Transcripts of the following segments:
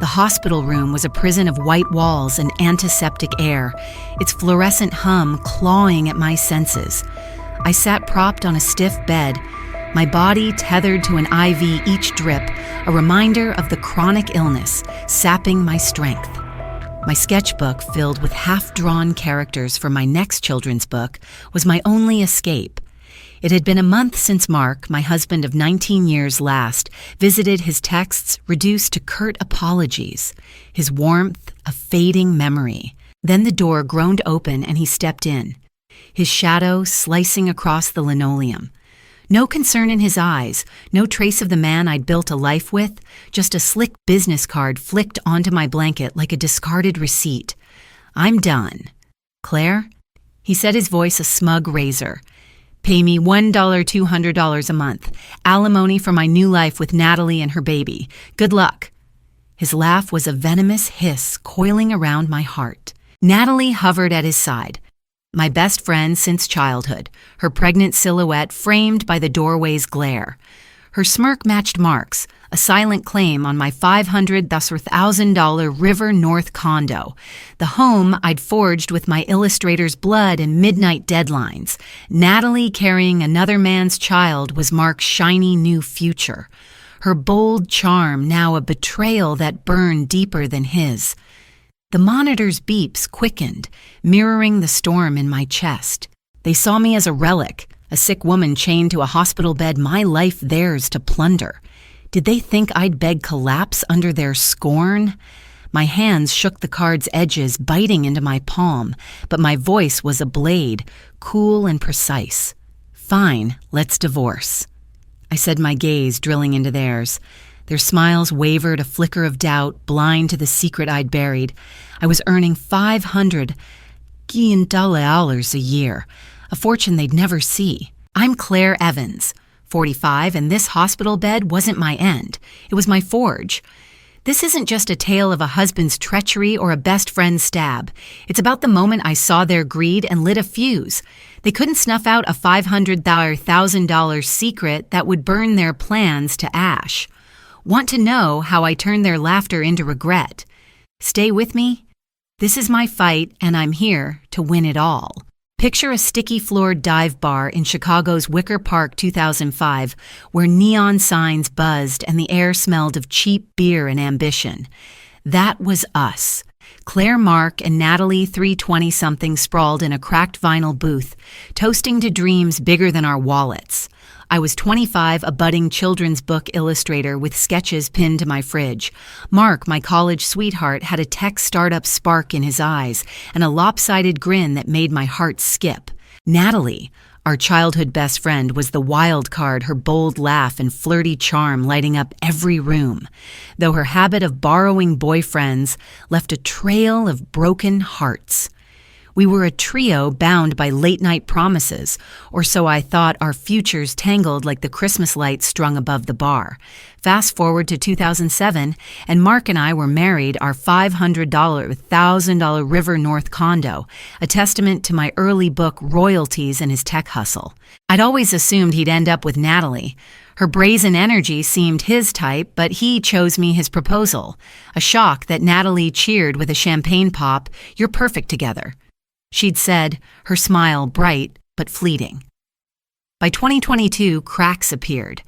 The hospital room was a prison of white walls and antiseptic air, its fluorescent hum clawing at my senses. I sat propped on a stiff bed, my body tethered to an IV each drip, a reminder of the chronic illness sapping my strength. My sketchbook, filled with half-drawn characters for my next children's book, was my only escape. It had been a month since Mark, my husband of 19 years last, visited his texts reduced to curt apologies, his warmth a fading memory. Then the door groaned open and he stepped in, his shadow slicing across the linoleum. No concern in his eyes, no trace of the man I'd built a life with, just a slick business card flicked onto my blanket like a discarded receipt. "I'm done." "Claire?" He set his voice a smug razor. "Pay me $1,200 a month. Alimony for my new life with Natalie and her baby. Good luck." His laugh was a venomous hiss coiling around my heart. Natalie hovered at his side. My best friend since childhood, her pregnant silhouette framed by the doorway's glare. Her smirk matched Mark's, a silent claim on my $500, thus $1,000 River North condo, the home I'd forged with my illustrator's blood and midnight deadlines. Natalie carrying another man's child was Mark's shiny new future. Her bold charm now a betrayal that burned deeper than his. The monitor's beeps quickened, mirroring the storm in my chest. They saw me as a relic, a sick woman chained to a hospital bed, my life theirs to plunder. Did they think I'd beg collapse under their scorn? My hands shook the card's edges, biting into my palm, but my voice was a blade, cool and precise. "Fine, let's divorce." I said, my gaze drilling into theirs. Their smiles wavered, a flicker of doubt, blind to the secret I'd buried. I was earning $500 a year, a fortune they'd never see. I'm Claire Evans, 45, and this hospital bed wasn't my end. It was my forge. This isn't just a tale of a husband's treachery or a best friend's stab. It's about the moment I saw their greed and lit a fuse. They couldn't snuff out a $500,000 secret that would burn their plans to ash. Want to know how I turned their laughter into regret? Stay with me? This is my fight, and I'm here to win it all. Picture a sticky-floored dive bar in Chicago's Wicker Park 2005, where neon signs buzzed and the air smelled of cheap beer and ambition. That was us. Claire, Mark, and Natalie, 320-something, sprawled in a cracked vinyl booth, toasting to dreams bigger than our wallets. I was 25, a budding children's book illustrator with sketches pinned to my fridge. Mark, my college sweetheart, had a tech startup spark in his eyes and a lopsided grin that made my heart skip. Natalie, our childhood best friend, was the wild card, her bold laugh and flirty charm lighting up every room, though her habit of borrowing boyfriends left a trail of broken hearts. We were a trio bound by late-night promises, or so I thought, our futures tangled like the Christmas lights strung above the bar. Fast forward to 2007, and Mark and I were married, our $500,000 River North condo, a testament to my early book royalties and his tech hustle. I'd always assumed he'd end up with Natalie. Her brazen energy seemed his type, but he chose me his proposal. A shock that Natalie cheered with a champagne pop, "You're perfect together." She'd said, her smile bright but fleeting. By 2022, cracks appeared.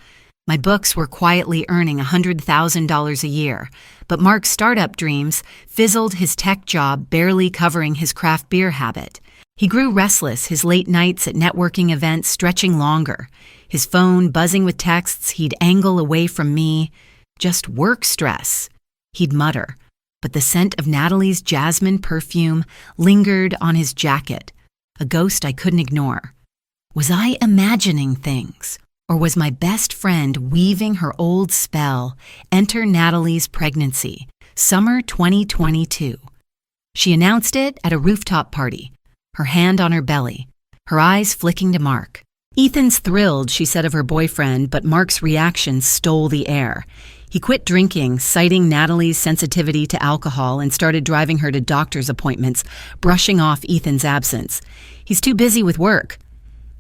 My books were quietly earning $100,000 a year, but Mark's startup dreams fizzled, his tech job barely covering his craft beer habit. He grew restless, his late nights at networking events stretching longer, his phone buzzing with texts he'd angle away from me. "Just work stress," he'd mutter. But the scent of Natalie's jasmine perfume lingered on his jacket, a ghost I couldn't ignore. Was I imagining things, or was my best friend weaving her old spell? Enter Natalie's pregnancy, summer 2022. She announced it at a rooftop party, her hand on her belly, her eyes flicking to Mark. "Ethan's thrilled," she said of her boyfriend, but Mark's reaction stole the air. He quit drinking, citing Natalie's sensitivity to alcohol, and started driving her to doctor's appointments, brushing off Ethan's absence. "He's too busy with work."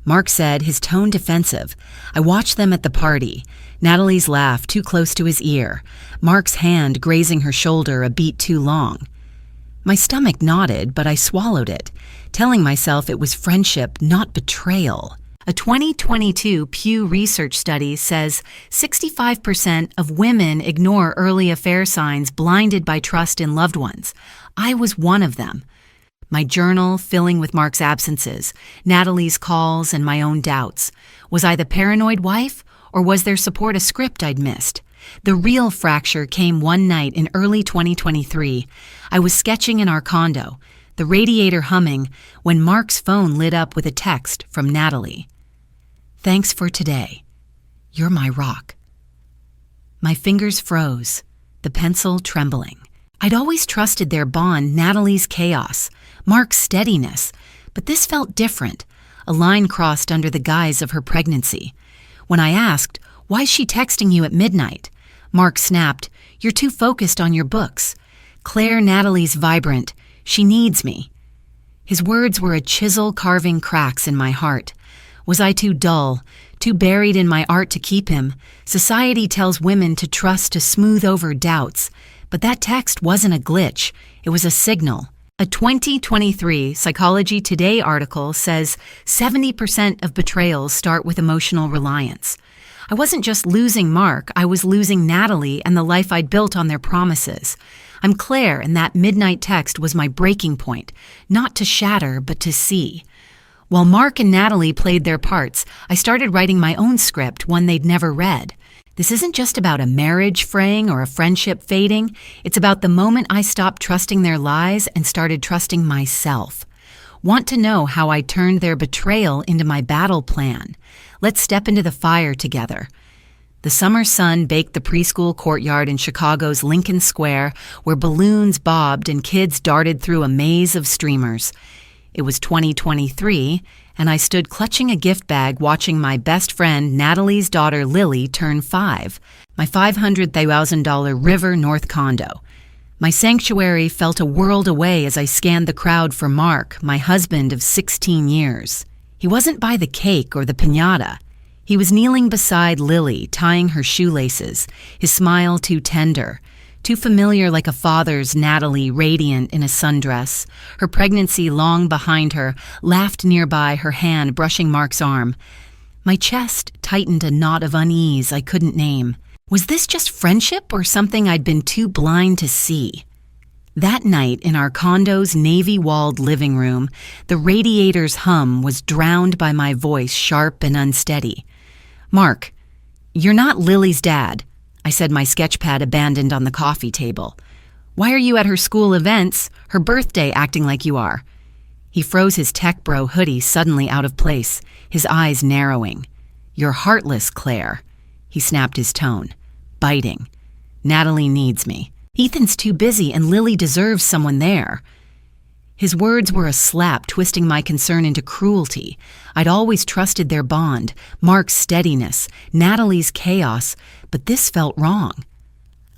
Mark said, his tone defensive. I watched them at the party. Natalie's laugh too close to his ear. Mark's hand grazing her shoulder a beat too long. My stomach nodded, but I swallowed it, telling myself it was friendship, not betrayal. A 2022 Pew Research study says 65% of women ignore early affair signs blinded by trust in loved ones. I was one of them. My journal filling with Mark's absences, Natalie's calls, and my own doubts. Was I the paranoid wife, or was their support a script I'd missed? The real fracture came one night in early 2023. I was sketching in our condo, the radiator humming, when Mark's phone lit up with a text from Natalie. Thanks for today. You're my rock. My fingers froze, the pencil trembling. I'd always trusted their bond, Natalie's chaos, Mark's steadiness, but this felt different. A line crossed under the guise of her pregnancy. When I asked, "Why's she texting you at midnight?" Mark snapped, "You're too focused on your books. Claire Natalie's vibrant. She needs me." His words were a chisel carving cracks in my heart. Was I too dull, too buried in my art to keep him? Society tells women to trust to smooth over doubts. But that text wasn't a glitch. It was a signal. A 2023 Psychology Today article says 70% of betrayals start with emotional reliance. I wasn't just losing Mark, I was losing Natalie and the life I'd built on their promises. I'm Claire, and that midnight text was my breaking point, not to shatter, but to see. While Mark and Natalie played their parts, I started writing my own script, one they'd never read. This isn't just about a marriage fraying or a friendship fading. It's about the moment I stopped trusting their lies and started trusting myself. Want to know how I turned their betrayal into my battle plan? Let's step into the fire together. The summer sun baked the preschool courtyard in Chicago's Lincoln Square, where balloons bobbed and kids darted through a maze of streamers. It was 2023, and I stood clutching a gift bag watching my best friend Natalie's daughter Lily turn 5, my $500,000 River North condo. My sanctuary felt a world away as I scanned the crowd for Mark, my husband of 16 years. He wasn't by the cake or the piñata. He was kneeling beside Lily, tying her shoelaces, his smile too tender, too familiar like a father's. Natalie, radiant in a sundress, her pregnancy long behind her, laughed nearby, her hand brushing Mark's arm. My chest tightened a knot of unease I couldn't name. Was this just friendship or something I'd been too blind to see? That night in our condo's navy-walled living room, the radiator's hum was drowned by my voice, sharp and unsteady. "Mark, you're not Lily's dad," I said, my sketchpad abandoned on the coffee table. "Why are you at her school events, her birthday, acting like you are?" He froze his tech bro hoodie suddenly out of place, his eyes narrowing. "You're heartless, Claire." He snapped his tone, biting. "Natalie needs me. Ethan's too busy and Lily deserves someone there." His words were a slap, twisting my concern into cruelty. I'd always trusted their bond, Mark's steadiness, Natalie's chaos, but this felt wrong.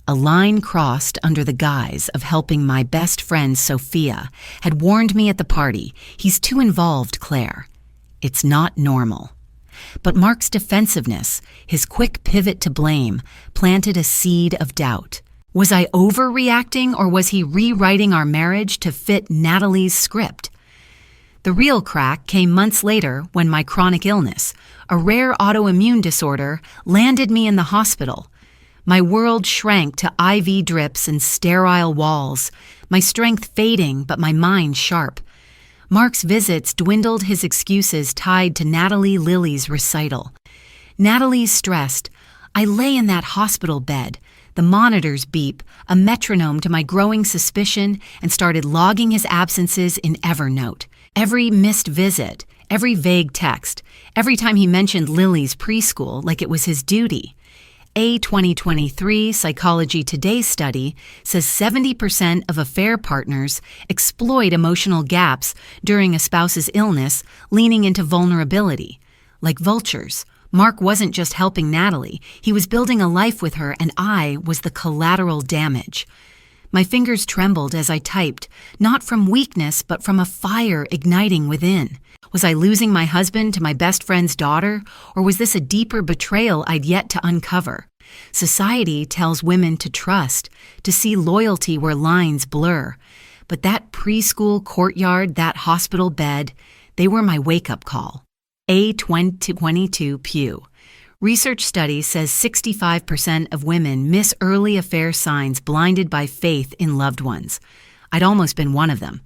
A line crossed under the guise of helping my best friend Sophia had warned me at the party. "He's too involved, Claire. It's not normal." But Mark's defensiveness, his quick pivot to blame, planted a seed of doubt. Was I overreacting, or was he rewriting our marriage to fit Natalie's script? The real crack came months later when my chronic illness, a rare autoimmune disorder, landed me in the hospital. My world shrank to IV drips and sterile walls, my strength fading but my mind sharp. Mark's visits dwindled, his excuses tied to Natalie Lily's recital. Natalie's stressed. I lay in that hospital bed, the monitors beep, a metronome to my growing suspicion, and started logging his absences in Evernote. Every missed visit, every vague text, every time he mentioned Lily's preschool like it was his duty. A 2023 Psychology Today study says 70% of affair partners exploit emotional gaps during a spouse's illness, leaning into vulnerability. Like vultures, Mark wasn't just helping Natalie, he was building a life with her, and I was the collateral damage. My fingers trembled as I typed, not from weakness but from a fire igniting within. Was I losing my husband to my best friend's daughter, or was this a deeper betrayal I'd yet to uncover? Society tells women to trust, to see loyalty where lines blur. But that preschool courtyard, that hospital bed, they were my wake-up call. A2022 Pew. Research study says 65% of women miss early affair signs blinded by faith in loved ones. I'd almost been one of them.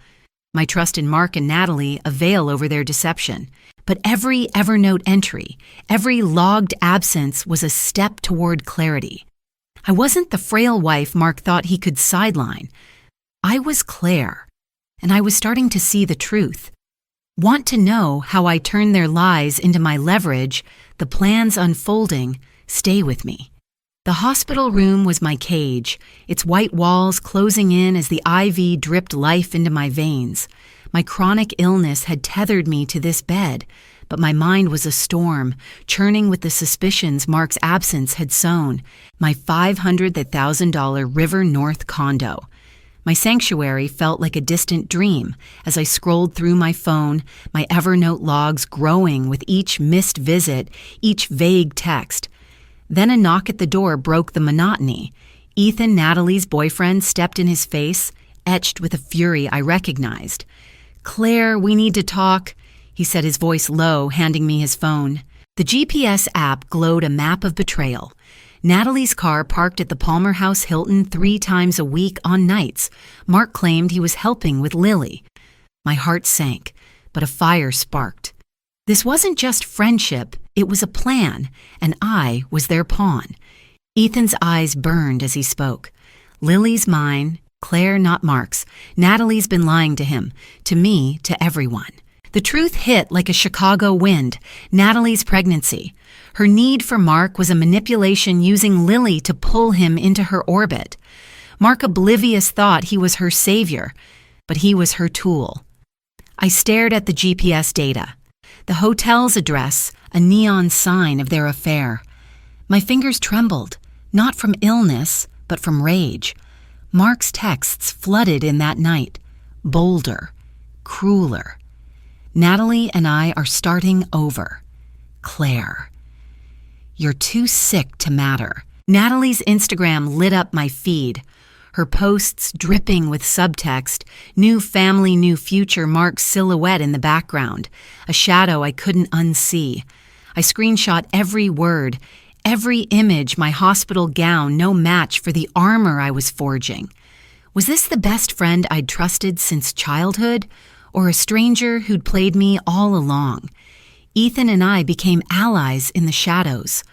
My trust in Mark and Natalie a veil over their deception. But every Evernote entry, every logged absence was a step toward clarity. I wasn't the frail wife Mark thought he could sideline. I was Claire, and I was starting to see the truth. Want to know how I turned their lies into my leverage, the plans unfolding? Stay with me. The hospital room was my cage, its white walls closing in as the IV dripped life into my veins. My chronic illness had tethered me to this bed, but my mind was a storm, churning with the suspicions Mark's absence had sown. My $500,000 River North condo. My sanctuary felt like a distant dream as I scrolled through my phone, my Evernote logs growing with each missed visit, each vague text. Then a knock at the door broke the monotony. Ethan, Natalie's boyfriend, stepped in his face, etched with a fury I recognized. "Claire, we need to talk," he said, his voice low, handing me his phone. The GPS app glowed a map of betrayal. Natalie's car parked at the Palmer House Hilton 3 times a week on nights. Mark claimed he was helping with Lily. My heart sank, but a fire sparked. This wasn't just friendship, it was a plan, and I was their pawn. Ethan's eyes burned as he spoke. "Lily's mine, Claire not Mark's. Natalie's been lying to him, to me, to everyone." The truth hit like a Chicago wind. Natalie's pregnancy. Her need for Mark was a manipulation using Lily to pull him into her orbit. Mark oblivious thought he was her savior, but he was her tool. I stared at the GPS data. The hotel's address, a neon sign of their affair. My fingers trembled, not from illness, but from rage. Mark's texts flooded in that night. Bolder, crueler. "Natalie and I are starting over. Claire. You're too sick to matter." Natalie's Instagram lit up my feed. Her posts dripping with subtext, new family, new future, Mark's silhouette in the background, a shadow I couldn't unsee. I screenshot every word, every image, my hospital gown, no match for the armor I was forging. Was this the best friend I'd trusted since childhood, or a stranger who'd played me all along? Ethan and I became allies in the shadows.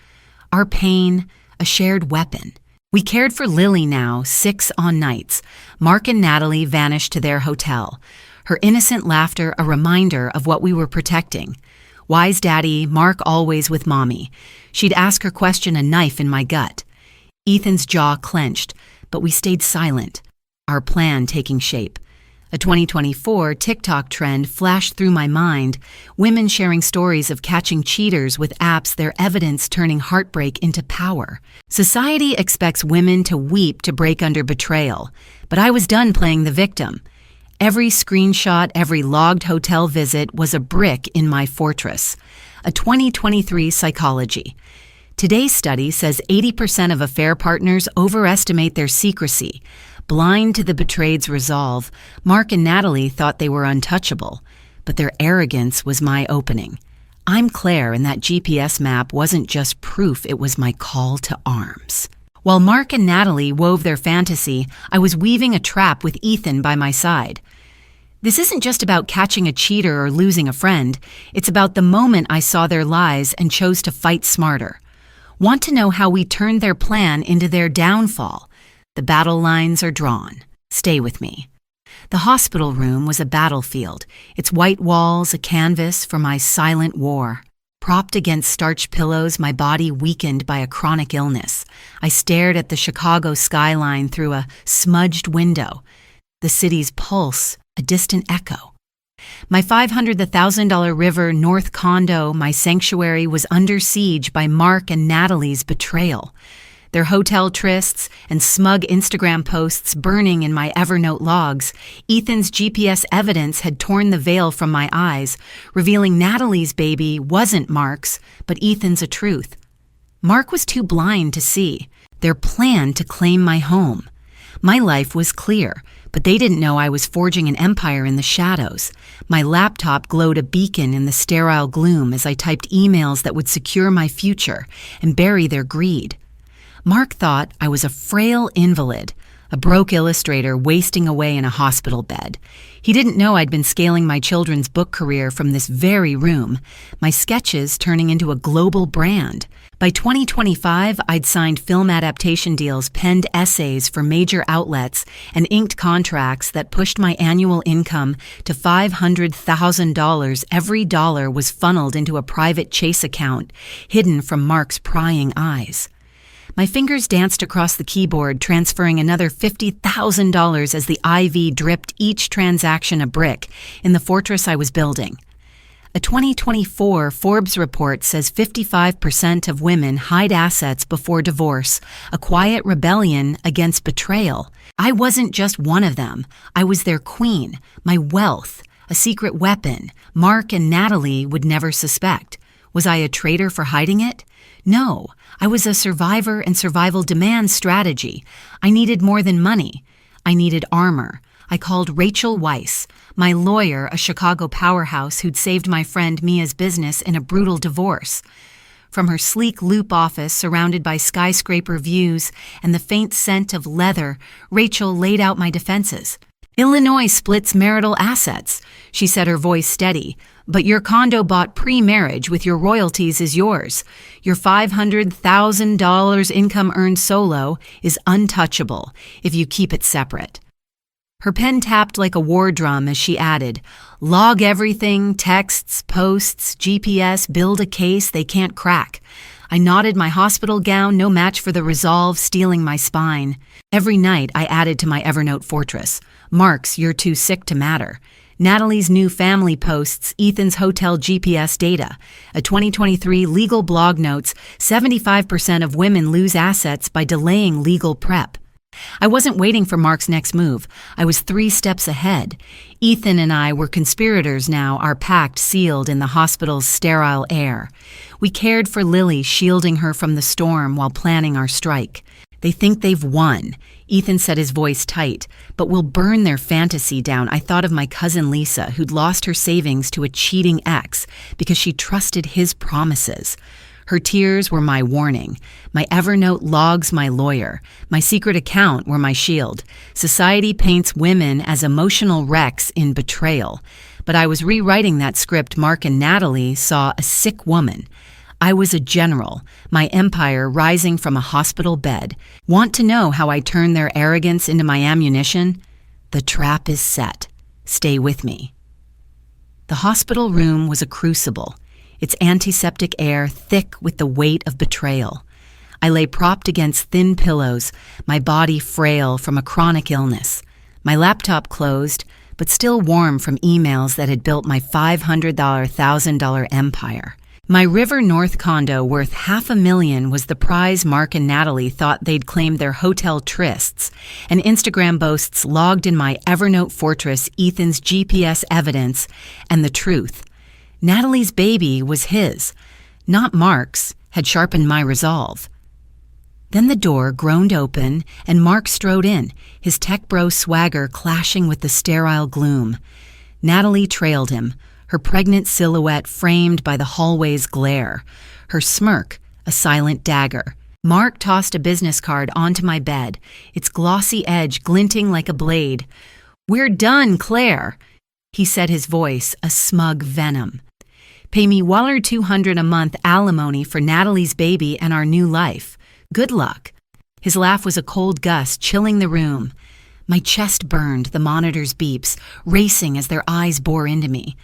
Our pain, a shared weapon. We cared for Lily now, 6 on nights. Mark and Natalie vanished to their hotel. Her innocent laughter a reminder of what we were protecting. Wise daddy, Mark always with mommy. She'd ask her question, a knife in my gut. Ethan's jaw clenched, but we stayed silent, our plan taking shape. A 2024 TikTok trend flashed through my mind, women sharing stories of catching cheaters with apps, their evidence turning heartbreak into power. Society expects women to weep to break under betrayal, but I was done playing the victim. Every screenshot, every logged hotel visit was a brick in my fortress. A 2023 psychology. Today's study says 80% of affair partners overestimate their secrecy. Blind to the betrayed's resolve, Mark and Natalie thought they were untouchable, but their arrogance was my opening. I'm Claire, and that GPS map wasn't just proof, it was my call to arms. While Mark and Natalie wove their fantasy, I was weaving a trap with Ethan by my side. This isn't just about catching a cheater or losing a friend, it's about the moment I saw their lies and chose to fight smarter. Want to know how we turned their plan into their downfall? The battle lines are drawn. Stay with me. The hospital room was a battlefield, its white walls a canvas for my silent war. Propped against starched pillows, my body weakened by a chronic illness, I stared at the Chicago skyline through a smudged window, the city's pulse a distant echo. My $500,000 River North condo, my sanctuary, was under siege by Mark and Natalie's betrayal. their hotel trysts, and smug Instagram posts burning in my Evernote logs. Ethan's GPS evidence had torn the veil from my eyes, revealing Natalie's baby wasn't Mark's, but Ethan's a truth. Mark was too blind to see their plan to claim my home. My life was clear, but they didn't know I was forging an empire in the shadows. My laptop glowed a beacon in the sterile gloom as I typed emails that would secure my future and bury their greed. Mark thought I was a frail invalid, a broke illustrator wasting away in a hospital bed. He didn't know I'd been scaling my children's book career from this very room, my sketches turning into a global brand. By 2025, I'd signed film adaptation deals, penned essays for major outlets, and inked contracts that pushed my annual income to $500,000. Every dollar was funneled into a private Chase account, hidden from Mark's prying eyes. My fingers danced across the keyboard, transferring another $50,000 as the IV dripped each transaction a brick in the fortress I was building. A 2024 Forbes report says 55% of women hide assets before divorce, a quiet rebellion against betrayal. I wasn't just one of them. I was their queen, my wealth, a secret weapon Mark and Natalie would never suspect. Was I a traitor for hiding it? No, I was a survivor, and survival demands strategy. I needed more than money. I needed armor. I called Rachel Weiss, my lawyer, a Chicago powerhouse who'd saved my friend Mia's business in a brutal divorce. From her sleek loop office surrounded by skyscraper views and the faint scent of leather, Rachel laid out my defenses. Illinois splits marital assets, she said, her voice steady, but your condo bought pre-marriage with your royalties is yours. Your $500,000 income earned solo is untouchable if you keep it separate. Her pen tapped like a war drum as she added, log everything, texts, posts, GPS, build a case they can't crack. I knotted my hospital gown, no match for the resolve stealing my spine. Every night I added to my Evernote fortress. Mark's, you're too sick to matter. Natalie's new family posts, Ethan's hotel GPS data. A 2023 legal blog notes 75% of women lose assets by delaying legal prep. I wasn't waiting for Mark's next move. I was 3 steps ahead. Ethan and I were conspirators now, our pact sealed in the hospital's sterile air. We cared for Lily, shielding her from the storm while planning our strike. They think they've won, Ethan said, his voice tight, but we'll burn their fantasy down. I thought of my cousin Lisa, who'd lost her savings to a cheating ex because she trusted his promises. Her tears were my warning. My Evernote logs my lawyer. My secret account were my shield. Society paints women as emotional wrecks in betrayal. But I was rewriting that script. Mark and Natalie saw a sick woman. I was a general, my empire rising from a hospital bed. Want to know how I turned their arrogance into my ammunition? The trap is set. Stay with me. The hospital room was a crucible, its antiseptic air thick with the weight of betrayal. I lay propped against thin pillows, my body frail from a chronic illness. My laptop closed, but still warm from emails that had built my $500,000 empire. My River North condo worth $500,000 was the prize Mark and Natalie thought they'd claimed their hotel trysts, and Instagram boasts logged in my Evernote fortress Ethan's GPS evidence and the truth. Natalie's baby was his, not Mark's, had sharpened my resolve. Then the door groaned open, and Mark strode in, his tech bro swagger clashing with the sterile gloom. Natalie trailed him, her pregnant silhouette framed by the hallway's glare, her smirk a silent dagger. Mark tossed a business card onto my bed, its glossy edge glinting like a blade. "We're done, Claire," he said, his voice a smug venom. "Pay me $200 a month alimony for Natalie's baby and our new life. Good luck." His laugh was a cold gust, chilling the room. My chest burned, the monitor's beeps, racing as their eyes bore into me.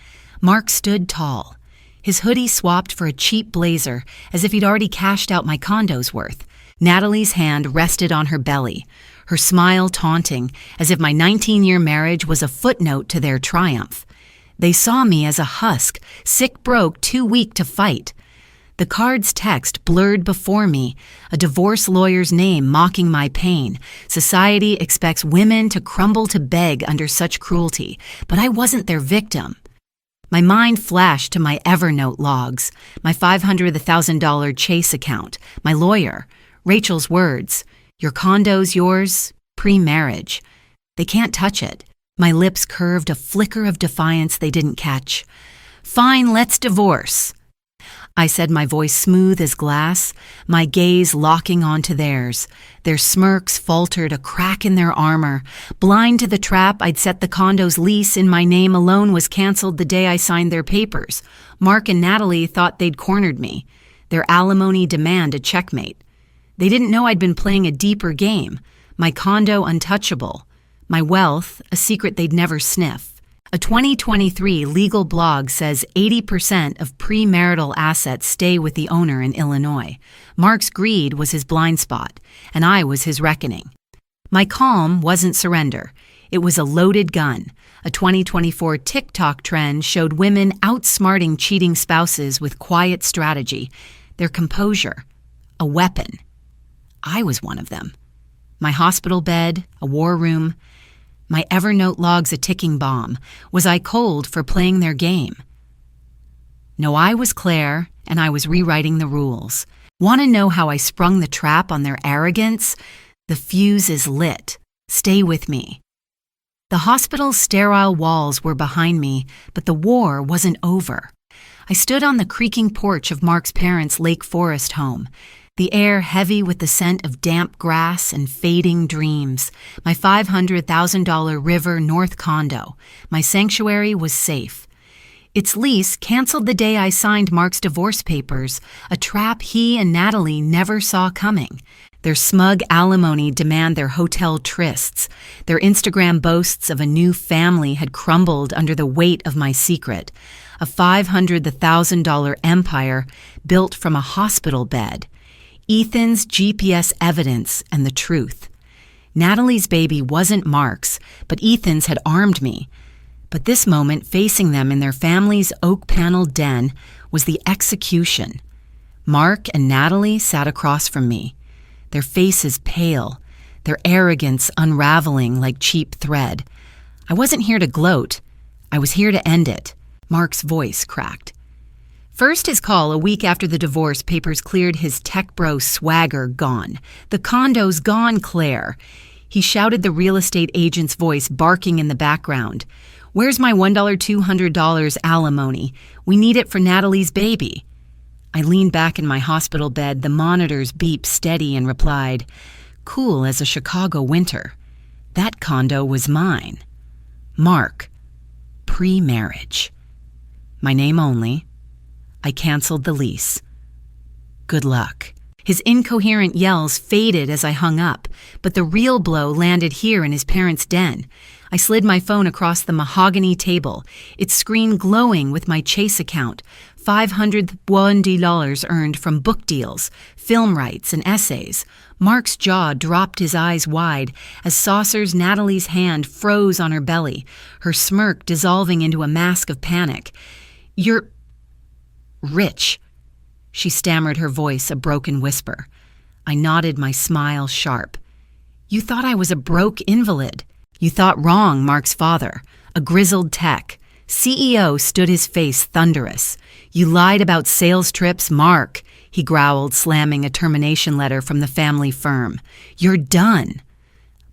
Mark stood tall, his hoodie swapped for a cheap blazer, as if he'd already cashed out my condo's worth. Natalie's hand rested on her belly, her smile taunting, as if my 19-year marriage was a footnote to their triumph. They saw me as a husk, sick, broke, too weak to fight. The card's text blurred before me, a divorce lawyer's name mocking my pain. Society expects women to crumble to beg under such cruelty, but I wasn't their victim. My mind flashed to my Evernote logs, my $500,000 Chase account, my lawyer, Rachel's words, "Your condo's yours, pre-marriage." They can't touch it. My lips curved a flicker of defiance they didn't catch. "Fine, let's divorce," I said, my voice smooth as glass, my gaze locking onto theirs. Their smirks faltered, a crack in their armor. Blind to the trap I'd set, the condo's lease in my name alone was canceled the day I signed their papers. Mark and Natalie thought they'd cornered me, their alimony demand a checkmate. They didn't know I'd been playing a deeper game, my condo untouchable, my wealth a secret they'd never sniff. A 2023 legal blog says 80% of premarital assets stay with the owner in Illinois. Mark's greed was his blind spot, and I was his reckoning. My calm wasn't surrender. It was a loaded gun. A 2024 TikTok trend showed women outsmarting cheating spouses with quiet strategy, their composure, a weapon. I was one of them. My hospital bed, a war room, my Evernote logs a ticking bomb. Was I cold for playing their game? No, I was Claire, and I was rewriting the rules. Want to know how I sprung the trap on their arrogance? The fuse is lit. Stay with me. The hospital's sterile walls were behind me, but the war wasn't over. I stood on the creaking porch of Mark's parents' Lake Forest home, the air heavy with the scent of damp grass and fading dreams. My $500,000 River North condo, my sanctuary, was safe. Its lease canceled the day I signed Mark's divorce papers, a trap he and Natalie never saw coming. Their smug alimony demand their hotel trysts. Their Instagram boasts of a new family had crumbled under the weight of my secret, a $500,000 empire built from a hospital bed. Ethan's GPS evidence and the truth. Natalie's baby wasn't Mark's, but Ethan's had armed me. But this moment, facing them in their family's oak-paneled den, was the execution. Mark and Natalie sat across from me, their faces pale, their arrogance unraveling like cheap thread. I wasn't here to gloat. I was here to end it. Mark's voice cracked. First his call a week after the divorce papers cleared, his tech bro swagger gone. "The condo's gone, Claire." He shouted, the real estate agent's voice barking in the background. "Where's my $1,200 alimony? We need it for Natalie's baby." I leaned back in my hospital bed, the monitor's beep steady, and replied, cool as a Chicago winter. That condo was mine. Mark. Pre-marriage. My name only. I canceled the lease. Good luck. His incoherent yells faded as I hung up, but the real blow landed here in his parents' den. I slid my phone across the mahogany table, its screen glowing with my Chase account, $501 earned from book deals, film rights, and essays. Mark's jaw dropped, his eyes wide, as Saucer's Natalie's hand froze on her belly, her smirk dissolving into a mask of panic. "You're rich," she stammered, her voice a broken whisper. I nodded, my smile sharp. "You thought I was a broke invalid. You thought wrong, Mark's father, a grizzled tech. CEO stood, his face thunderous. You lied about sales trips, Mark," he growled, slamming a termination letter from the family firm. "You're done."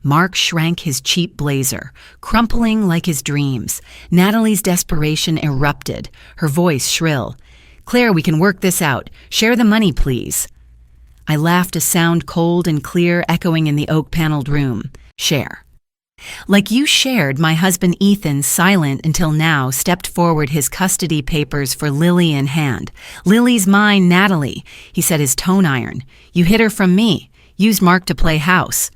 Mark shrank, his cheap blazer, crumpling like his dreams. Natalie's desperation erupted, her voice shrill. "Claire, we can work this out. Share the money, please." I laughed, a sound cold and clear echoing in the oak-paneled room. "Share." "Like you shared my husband Ethan, silent until now, stepped forward, his custody papers for Lily in hand. Lily's mine, Natalie," he said, his tone iron. "You hid her from me. Used Mark to play house.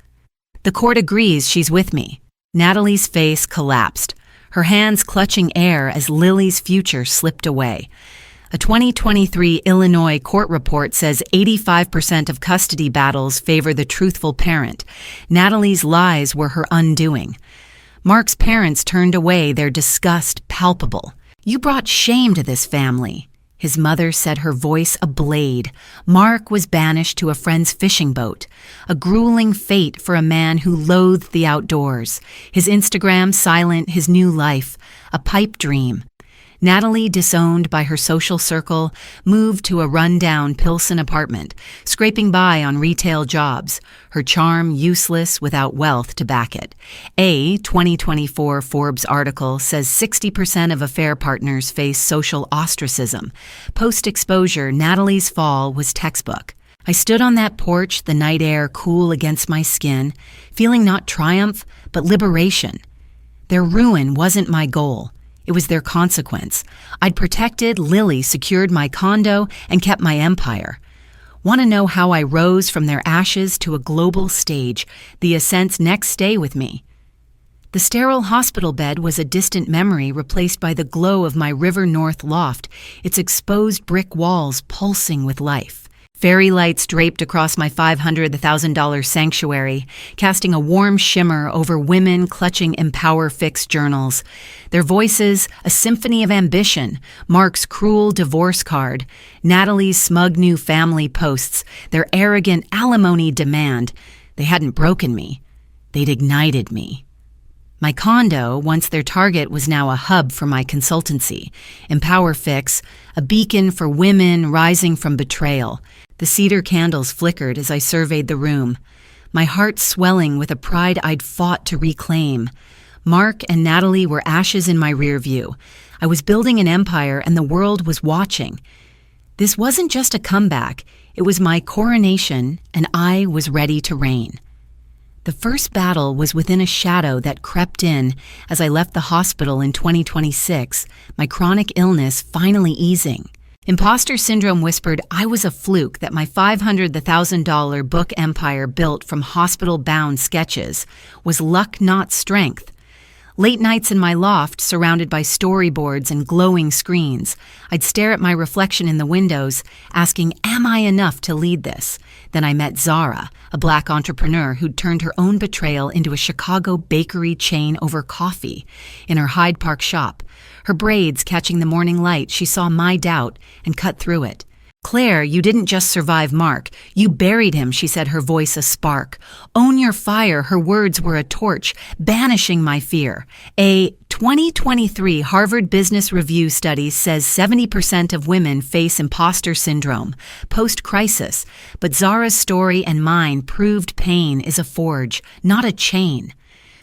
The court agrees she's with me." Natalie's face collapsed, her hands clutching air as Lily's future slipped away. A 2023 Illinois court report says 85% of custody battles favor the truthful parent. Natalie's lies were her undoing. Mark's parents turned away, their disgust palpable. "You brought shame to this family." His mother said, her voice a blade. Mark was banished to a friend's fishing boat, a grueling fate for a man who loathed the outdoors. His Instagram silent, his new life, a pipe dream. Natalie, disowned by her social circle, moved to a run-down Pilsen apartment, scraping by on retail jobs, her charm useless without wealth to back it. A 2024 Forbes article says 60% of affair partners face social ostracism. Post-exposure, Natalie's fall was textbook. I stood on that porch, the night air cool against my skin, feeling not triumph, but liberation. Their ruin wasn't my goal. It was their consequence. I'd protected, Lily secured my condo, and kept my empire. Want to know how I rose from their ashes to a global stage, the ascent's next stay with me? The sterile hospital bed was a distant memory replaced by the glow of my River North loft, its exposed brick walls pulsing with life. Fairy lights draped across my $500,000 sanctuary, casting a warm shimmer over women clutching Empower Fix journals. Their voices, a symphony of ambition, Mark's cruel divorce card, Natalie's smug new family posts, their arrogant alimony demand. They hadn't broken me. They'd ignited me. My condo, once their target, was now a hub for my consultancy. Empower Fix, a beacon for women rising from betrayal. The cedar candles flickered as I surveyed the room, my heart swelling with a pride I'd fought to reclaim. Mark and Natalie were ashes in my rear view. I was building an empire and the world was watching. This wasn't just a comeback, it was my coronation, and I was ready to reign. The first battle was within a shadow that crept in as I left the hospital in 2026, my chronic illness finally easing. Imposter syndrome whispered I was a fluke, that my $500,000 book empire built from hospital-bound sketches was luck, not strength. Late nights in my loft, surrounded by storyboards and glowing screens, I'd stare at my reflection in the windows, asking, am I enough to lead this? Then I met Zara, a Black entrepreneur who'd turned her own betrayal into a Chicago bakery chain over coffee. In her Hyde Park shop, her braids catching the morning light, she saw my doubt and cut through it. Claire, you didn't just survive Mark. You buried him, she said, her voice a spark. Own your fire, her words were a torch, banishing my fear. A 2023 Harvard Business Review study says 70% of women face imposter syndrome post-crisis, but Zara's story and mine proved pain is a forge, not a chain.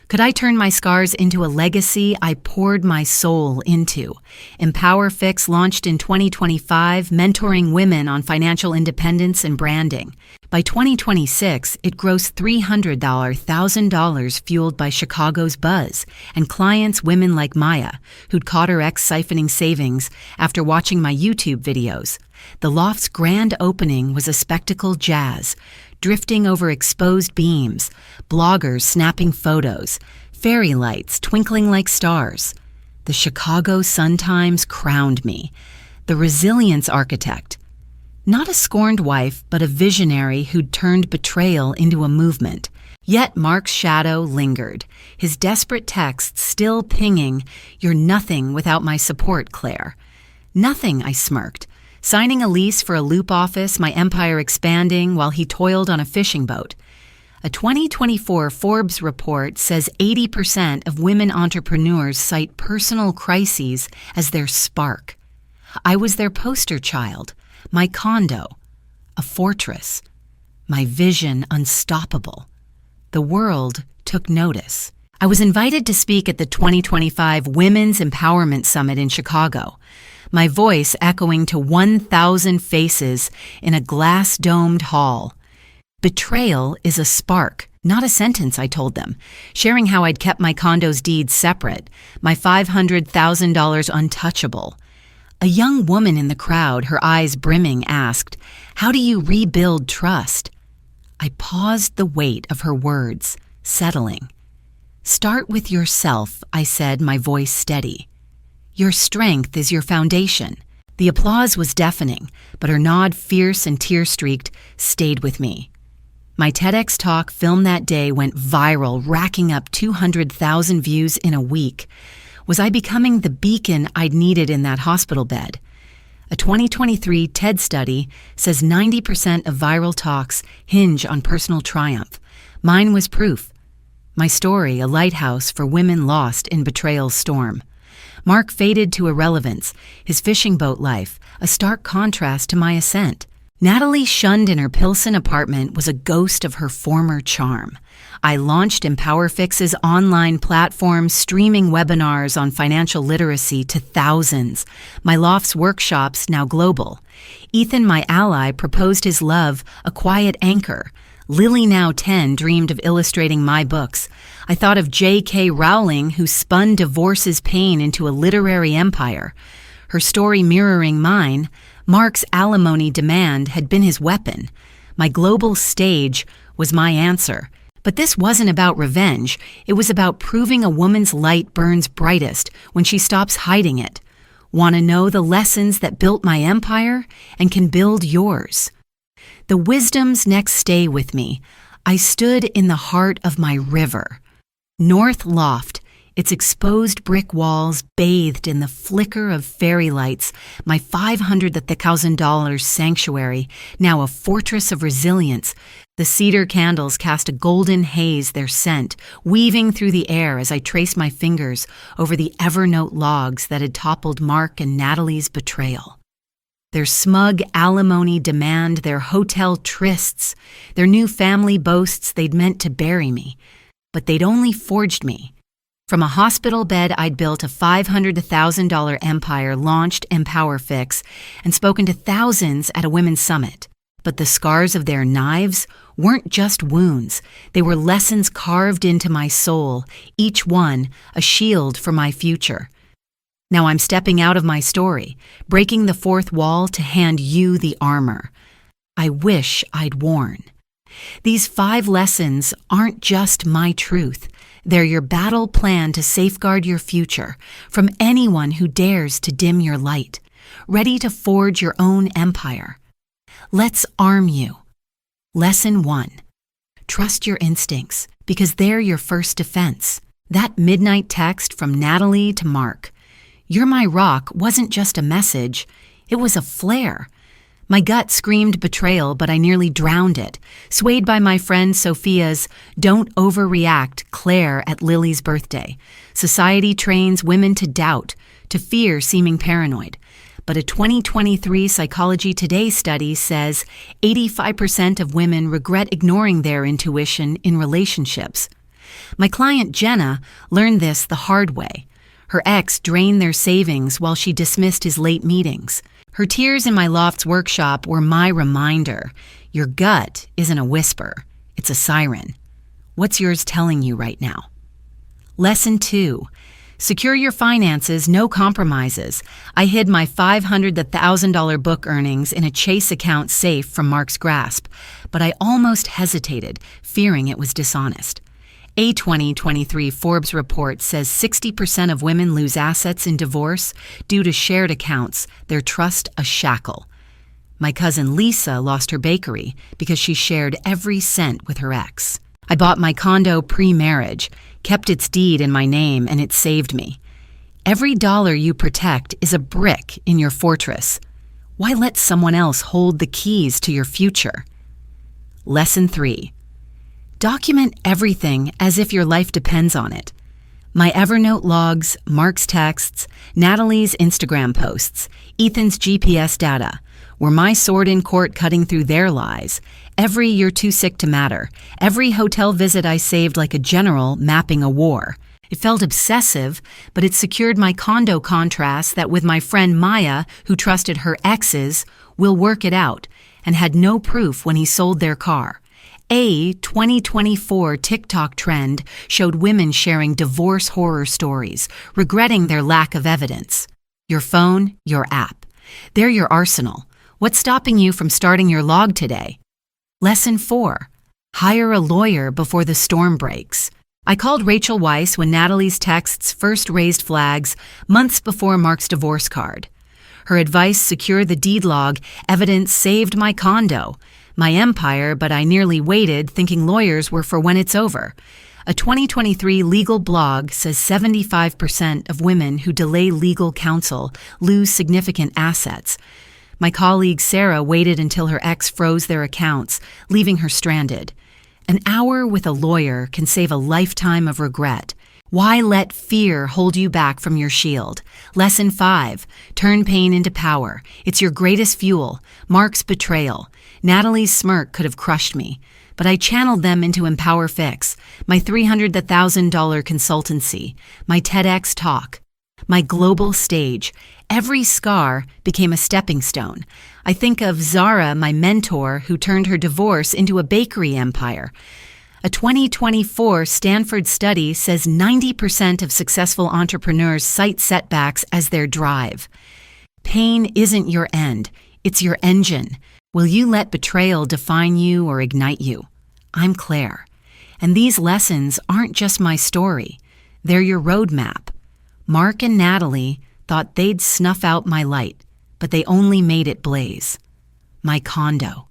Could I turn my scars into a legacy I poured my soul into? Empower Fix launched in 2025, mentoring women on financial independence and branding. By 2026, it grossed $300,000 fueled by Chicago's buzz and clients women like Maya, who'd caught her ex siphoning savings after watching my YouTube videos. The loft's grand opening was a spectacle jazz, drifting over exposed beams, bloggers snapping photos, fairy lights twinkling like stars. The Chicago Sun-Times crowned me, the resilience architect. Not a scorned wife, but a visionary who'd turned betrayal into a movement. Yet Mark's shadow lingered, his desperate texts still pinging, "You're nothing without my support, Claire." Nothing, I smirked. Signing a lease for a loop office, my empire expanding while he toiled on a fishing boat. A 2024 Forbes report says 80% of women entrepreneurs cite personal crises as their spark. I was their poster child, my condo, a fortress, my vision unstoppable. The world took notice. I was invited to speak at the 2025 Women's Empowerment Summit in Chicago, my voice echoing to 1,000 faces in a glass-domed hall. Betrayal is a spark, not a sentence, I told them, sharing how I'd kept my condo's deeds separate, my $500,000 untouchable. A young woman in the crowd, her eyes brimming, asked, "How do you rebuild trust?" I paused the weight of her words, settling. "Start with yourself," I said, my voice steady. "Your strength is your foundation." The applause was deafening, but her nod, fierce and tear-streaked, stayed with me. My TEDx talk filmed that day went viral, racking up 200,000 views in a week. Was I becoming the beacon I'd needed in that hospital bed? A 2023 TED study says 90% of viral talks hinge on personal triumph. Mine was proof. My story, a lighthouse for women lost in betrayal's storm. Mark faded to irrelevance, his fishing boat life, a stark contrast to my ascent. Natalie, shunned in her Pilsen apartment, was a ghost of her former charm. I launched EmpowerFix's online platform, streaming webinars on financial literacy to thousands. My loft's workshops, now global. Ethan, my ally, proposed his love, a quiet anchor. Lily, now 10, dreamed of illustrating my books. I thought of J.K. Rowling, who spun divorce's pain into a literary empire. Her story mirroring mine, Mark's alimony demand had been his weapon. My global stage was my answer. But this wasn't about revenge. It was about proving a woman's light burns brightest when she stops hiding it. Want to know the lessons that built my empire and can build yours? The wisdoms next stay with me. I stood in the heart of my river. North Loft, its exposed brick walls bathed in the flicker of fairy lights, my $500,000 sanctuary, now a fortress of resilience. The cedar candles cast a golden haze, their scent, weaving through the air as I traced my fingers over the Evernote logs that had toppled Mark and Natalie's betrayal. Their smug alimony demand, their hotel trysts, their new family boasts they'd meant to bury me. But they'd only forged me. From a hospital bed, I'd built a $500,000 empire, launched EmpowerFix, and spoken to thousands at a women's summit. But the scars of their knives weren't just wounds. They were lessons carved into my soul, each one a shield for my future. Now I'm stepping out of my story, breaking the fourth wall to hand you the armor I wish I'd worn. These 5 lessons aren't just my truth. They're your battle plan to safeguard your future from anyone who dares to dim your light, ready to forge your own empire. Let's arm you. Lesson 1. Trust your instincts, because they're your first defense. That midnight text from Natalie to Mark, "You're my rock," wasn't just a message, it was a flare. My gut screamed betrayal, but I nearly drowned it, swayed by my friend Sophia's "Don't overreact, Claire" at Lily's birthday. Society trains women to doubt, to fear seeming paranoid. But a 2023 Psychology Today study says 85% of women regret ignoring their intuition in relationships. My client Jenna learned this the hard way. Her ex drained their savings while she dismissed his late meetings. Her tears in my loft's workshop were my reminder. Your gut isn't a whisper, it's a siren. What's yours telling you right now? Lesson 2. Secure your finances, no compromises. I hid my $500,000 book earnings in a Chase account safe from Mark's grasp, but I almost hesitated, fearing it was dishonest. A 2023 Forbes report says 60% of women lose assets in divorce due to shared accounts, their trust a shackle. My cousin Lisa lost her bakery because she shared every cent with her ex. I bought my condo pre-marriage, kept its deed in my name, and it saved me. Every dollar you protect is a brick in your fortress. Why let someone else hold the keys to your future? Lesson 3. Document everything as if your life depends on it. My Evernote logs, Mark's texts, Natalie's Instagram posts, Ethan's GPS data were my sword in court cutting through their lies. Every "you're too sick to matter," every hotel visit I saved like a general mapping a war. It felt obsessive, but it secured my condo contrast that with my friend Maya, who trusted her exes, will work it out, and had no proof when he sold their car. A 2024 TikTok trend showed women sharing divorce horror stories, regretting their lack of evidence. Your phone, your app. They're your arsenal. What's stopping you from starting your log today? Lesson 4. Hire a lawyer before the storm breaks. I called Rachel Weiss when Natalie's texts first raised flags months before Mark's divorce card. Her advice: secure the deed log, evidence saved my condo. My empire, but I nearly waited thinking lawyers were for when it's over. A 2023 legal blog says 75% of women who delay legal counsel lose significant assets. My colleague Sarah waited until her ex froze their accounts, leaving her stranded. An hour with a lawyer can save a lifetime of regret. Why let fear hold you back from your shield? Lesson 5. Turn pain into power. It's your greatest fuel. Mark's betrayal. Natalie's smirk could have crushed me, but I channeled them into Empower Fix, my $300,000 consultancy, my TEDx talk, my global stage. Every scar became a stepping stone. I think of Zara, my mentor, who turned her divorce into a bakery empire. A 2024 Stanford study says 90% of successful entrepreneurs cite setbacks as their drive. Pain isn't your end, it's your engine. Will you let betrayal define you or ignite you? I'm Claire, and these lessons aren't just my story, they're your roadmap. Mark and Natalie thought they'd snuff out my light, but they only made it blaze. My condo,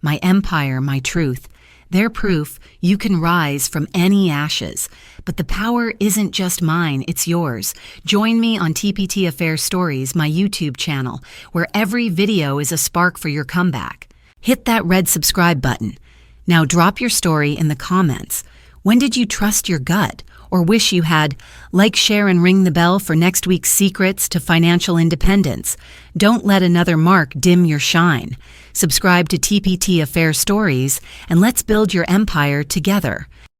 my empire, my truth. They're proof you can rise from any ashes. But the power isn't just mine, it's yours. Join me on TPT Affair Stories, my YouTube channel, where every video is a spark for your comeback. Hit that red subscribe button. Now drop your story in the comments. When did you trust your gut? Or wish you had? Like, share, and ring the bell for next week's secrets to financial independence. Don't let another mark dim your shine. Subscribe to TPT Affair Stories, and let's build your empire together.